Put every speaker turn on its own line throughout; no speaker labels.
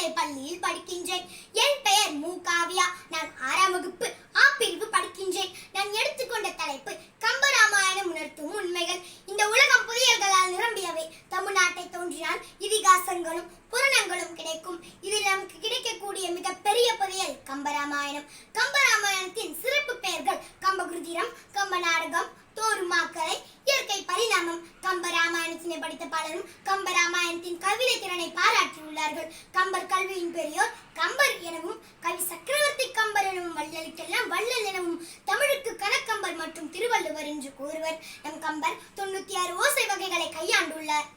மேல்நிலை பள்ளியில் படிக்கின்றேன். என் பெயர் மு. காவ்யா. நான் 6ஆம் வகுப்பு ஆ பிரிவு படிக்கின்றேன். நான் எடுத்துக்கொண்ட தலைப்பு கம்பராமாயணம் உணர்த்தும் உண்மைகள். இந்த உலகம் புதியல்களால் நிரம்பியவை. தமிழ்நாட்டை தோன்றினால் இதிகாசங்களும் புராணங்களும் கிடைக்கும். இதில் நமக்கு கிடைக்கக்கூடிய மிகப்பெரிய புதையல் கம்பராமாயணம். கம்பராமாயணத்தின் சிறப்பு பெயர்கள் கம்பகுருதிரம், கம்ப நாடகம், தோருமாக்கலை, இயற்கை பரிணாமம். கம்பராமாயணத்தினை படித்த பலரும் கம்பராமாயணத்தின் கவிதை திறனை பாராட்டியுள்ளார்கள். கம்பர் கல்வியின் பெரியோர் கம்பர் எனவும், கவி சக்கரவர்த்தி கம்பர் எனவும், வள்ளலுக்கெல்லாம் வள்ளல் எனவும், தமிழுக்கு கனக்கம்பர் மற்றும் திருவள்ளுவர் என்று கூறுவர். நம் கம்பர் 96 ஓசை வகைகளை கையாண்டுள்ளார்.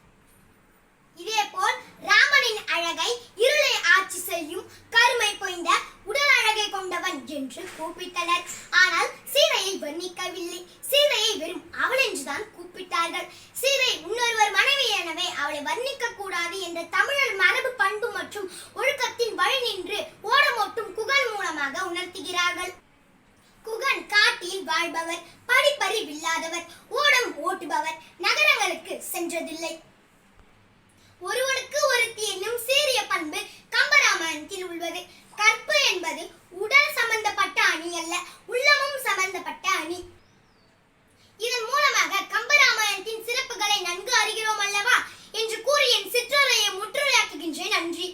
இதேபோல் ராமனின் அழகை இருளை ஆட்சி செய்யும் கருமை பொய்ந்த உடல் அழகை கொண்டவன் என்று கூப்பிட்டனர். ஆனால் சீதையை வர்ணிக்கவில்லை. சீதையை வெறும் அவள் என்றுதான் கூப்பிட்டார்கள். சீதை இன்னொருவர் மனைவி எனவே அவளை வர்ணிக்க கூடாது என்ற தமிழர் மரபு பண்பு மற்றும் ஒழுக்கத்தின் வழி நின்று ஓடமோட்டும் குகன் மூலமாக உணர்த்துகிறார்கள். குகன் காட்டில் வாழ்பவர், படிப்பறிவில்லாதவர், ஓடம் ஓட்டுபவர், நகரங்களுக்கு சென்றதில்லை. ஒருவனுக்கு ஒருத்தி என்னும் சீரிய பண்பு கம்பராமாயணத்தில் உள்ளது. கற்பு என்பது உடல் சம்பந்தப்பட்ட அணி அல்ல, உள்ளமும் சம்பந்தப்பட்ட அணி. இதன் மூலமாக கம்பராமாயணத்தின் சிறப்புகளை நன்கு அறிகிறோம் அல்லவா என்று கூறி என் சிற்றுரையை முற்றுரையாக்குகின்றேன். நன்றி.